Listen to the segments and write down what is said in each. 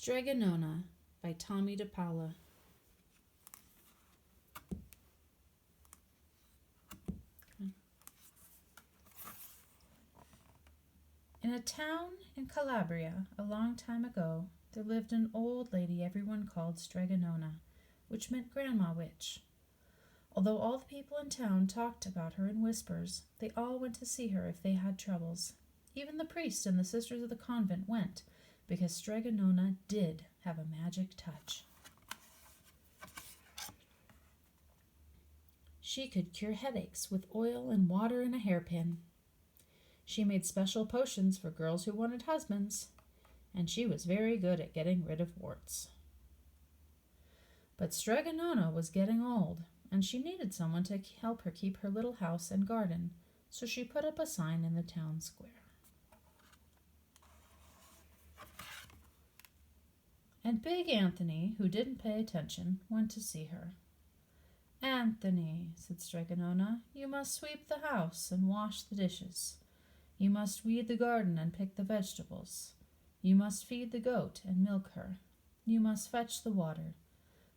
Strega Nona by Tommy DePaula. In a town in Calabria a long time ago, there lived an old lady everyone called Strega Nona, which meant Grandma Witch. Although all the people in town talked about her in whispers, they all went to see her if they had troubles. Even the priest and the sisters of the convent went, because Strega Nona did have a magic touch. She could cure headaches with oil and water and a hairpin. She made special potions for girls who wanted husbands, and she was very good at getting rid of warts. But Strega Nona was getting old, and she needed someone to help her keep her little house and garden, so she put up a sign in the town square. And Big Anthony, who didn't pay attention, went to see her. "Anthony," said Strega Nona, "you must sweep the house and wash the dishes. You must weed the garden and pick the vegetables. You must feed the goat and milk her. You must fetch the water.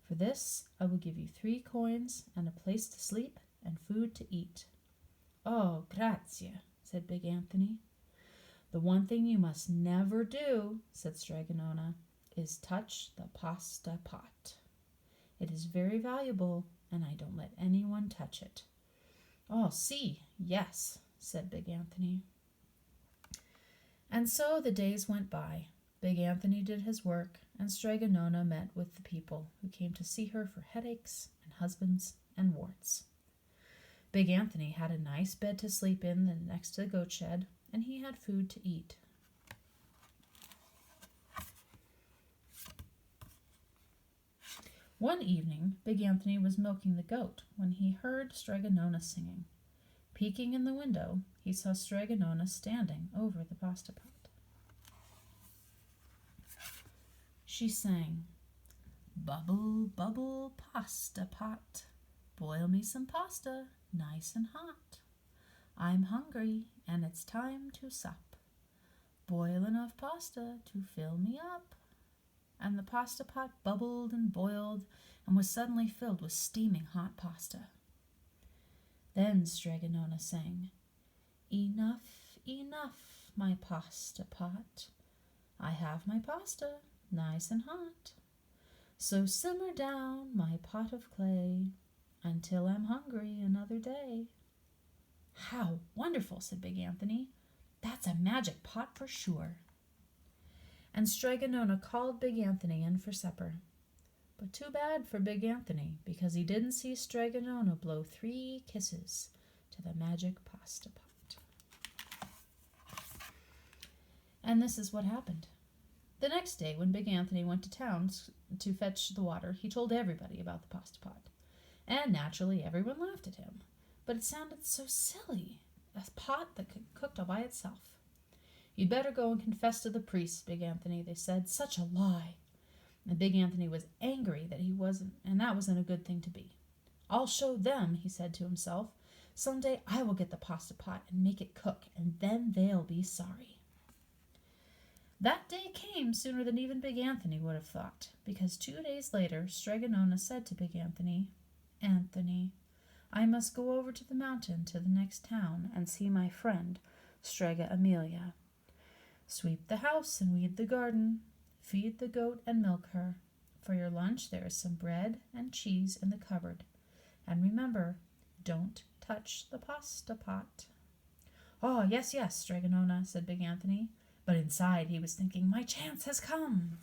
For this I will give you 3 coins and a place to sleep and food to eat." "Oh, grazie," said Big Anthony. "The one thing you must never do," said Strega Nona, "is touch the pasta pot. It is very valuable, and I don't let anyone touch it." "Oh, si, yes," said Big Anthony. And so the days went by. Big Anthony did his work, and Strega Nona met with the people who came to see her for headaches and husbands and warts. Big Anthony had a nice bed to sleep in next to the goat shed, and he had food to eat. One evening, Big Anthony was milking the goat when he heard Strega Nona singing. Peeking in the window, he saw Strega Nona standing over the pasta pot. She sang, "Bubble, bubble, pasta pot, boil me some pasta, nice and hot. I'm hungry, and it's time to sup. Boil enough pasta to fill me up." And the pasta pot bubbled and boiled and was suddenly filled with steaming hot pasta. Then Strega Nona sang, "Enough, enough, my pasta pot. I have my pasta, nice and hot. So simmer down, my pot of clay, until I'm hungry another day." "How wonderful," said Big Anthony. "That's a magic pot for sure." And Strega Nona called Big Anthony in for supper. But too bad for Big Anthony, because he didn't see Strega Nona blow 3 kisses to the magic pasta pot. And this is what happened. The next day, when Big Anthony went to town to fetch the water, he told everybody about the pasta pot. And naturally, everyone laughed at him. But it sounded so silly, a pot that cooked all by itself. "You'd better go and confess to the priest, Big Anthony," they said. "Such a lie." And Big Anthony was angry that that wasn't a good thing to be. "I'll show them," he said to himself. "Someday I will get the pasta pot and make it cook, and then they'll be sorry." That day came sooner than even Big Anthony would have thought, because 2 days later Strega Nona said to Big Anthony, "Anthony, I must go over to the mountain to the next town and see my friend, Strega Amelia. Sweep the house and weed the garden. Feed the goat and milk her. For your lunch there is some bread and cheese in the cupboard. And remember, don't touch the pasta pot." "Oh, yes, yes, Strega Nona," said Big Anthony. But inside he was thinking, "My chance has come."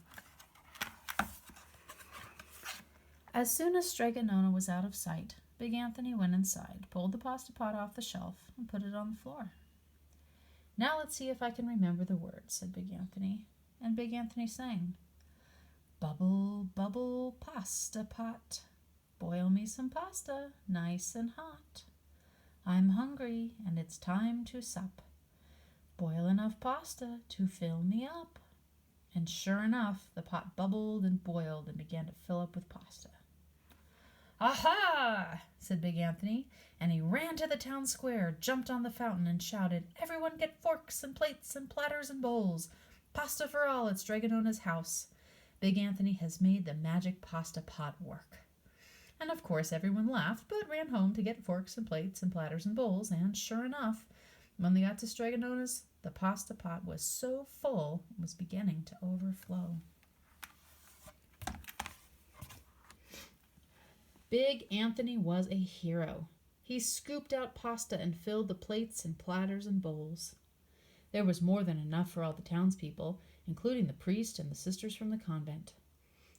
As soon as Strega Nona was out of sight, Big Anthony went inside, pulled the pasta pot off the shelf, and put it on the floor. "Now let's see if I can remember the words," said Big Anthony. And Big Anthony sang, "Bubble, bubble, pasta pot. Boil me some pasta, nice and hot. I'm hungry, and it's time to sup. Boil enough pasta to fill me up." And sure enough, the pot bubbled and boiled and began to fill up with pasta. "Aha!" said Big Anthony, and he ran to the town square, jumped on the fountain, and shouted, "Everyone get forks and plates and platters and bowls. Pasta for all at Strega Nona's house." Big Anthony has made the magic pasta pot work." And of course everyone laughed, but ran home to get forks and plates and platters and bowls, and sure enough, when they got to Strega Nona's, the pasta pot was so full it was beginning to overflow. Big Anthony was a hero. He scooped out pasta and filled the plates and platters and bowls. There was more than enough for all the townspeople, including the priest and the sisters from the convent.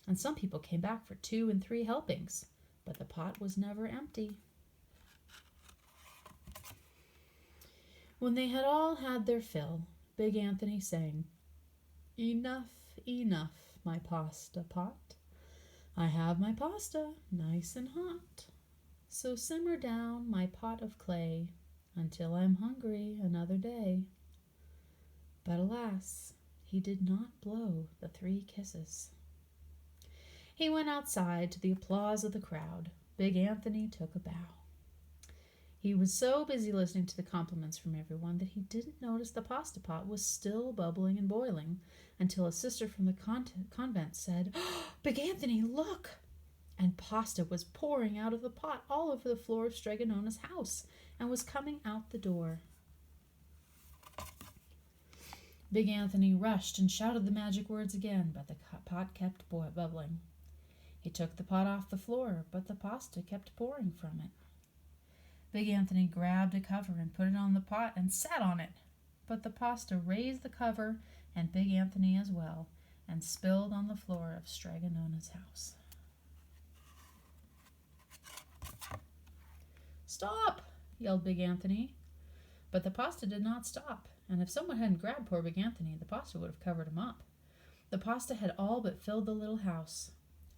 And some people came back for 2 and 3 helpings, but the pot was never empty. When they had all had their fill, Big Anthony sang, "Enough, enough, my pasta pot. I have my pasta nice and hot. So simmer down my pot of clay until I'm hungry another day." But alas, he did not blow the 3 kisses. He went outside to the applause of the crowd. Big Anthony took a bow. He was so busy listening to the compliments from everyone that he didn't notice the pasta pot was still bubbling and boiling until a sister from the convent said, "Oh, Big Anthony, look!" And pasta was pouring out of the pot all over the floor of Strega Nona's house and was coming out the door. Big Anthony rushed and shouted the magic words again, but the pot kept bubbling. He took the pot off the floor, but the pasta kept pouring from it. Big Anthony grabbed a cover and put it on the pot and sat on it, but the pasta raised the cover and Big Anthony as well and spilled on the floor of Strega Nona's house. "Stop!" yelled Big Anthony. But the pasta did not stop, and if someone hadn't grabbed poor Big Anthony, the pasta would have covered him up. The pasta had all but filled the little house.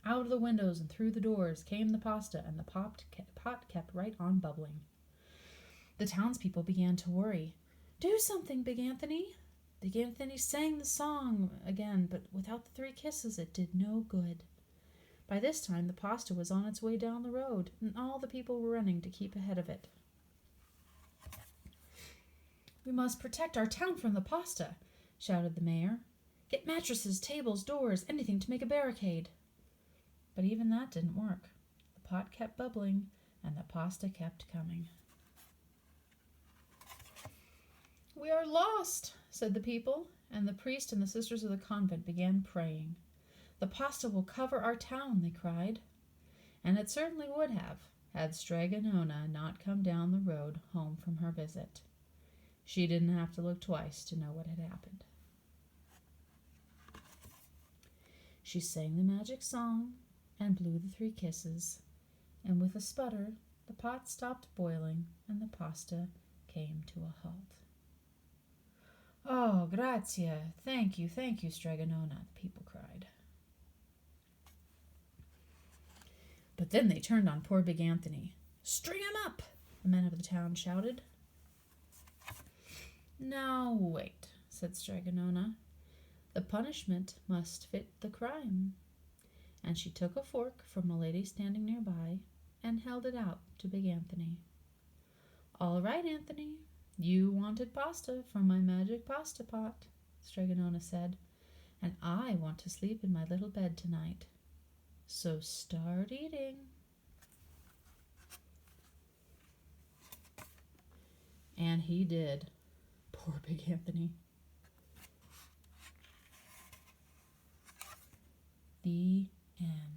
Out of the windows and through the doors came the pasta, and the pot kept right on bubbling. The townspeople began to worry. "Do something, Big Anthony." Big Anthony sang the song again, but without the 3 kisses it did no good. By this time the pasta was on its way down the road, and all the people were running to keep ahead of it. "We must protect our town from the pasta," shouted the mayor. "Get mattresses, tables, doors, anything to make a barricade." But even that didn't work. The pot kept bubbling, and the pasta kept coming. "We are lost," said the people, and the priest and the sisters of the convent began praying. "The pasta will cover our town," they cried. And it certainly would have, had Strega Nona not come down the road home from her visit. She didn't have to look twice to know what had happened. She sang the magic song and blew the 3 kisses, and with a sputter, the pot stopped boiling and the pasta came to a halt. "Oh, grazie! Thank you, Strega Nona," the people cried. But then they turned on poor Big Anthony. "String him up!" the men of the town shouted. "Now wait," said Strega Nona. "The punishment must fit the crime." And she took a fork from a lady standing nearby and held it out to Big Anthony. "All right, Anthony, you wanted pasta from my magic pasta pot," Strega Nona said, "and I want to sleep in my little bed tonight. So start eating." And he did. Poor Big Anthony. The end.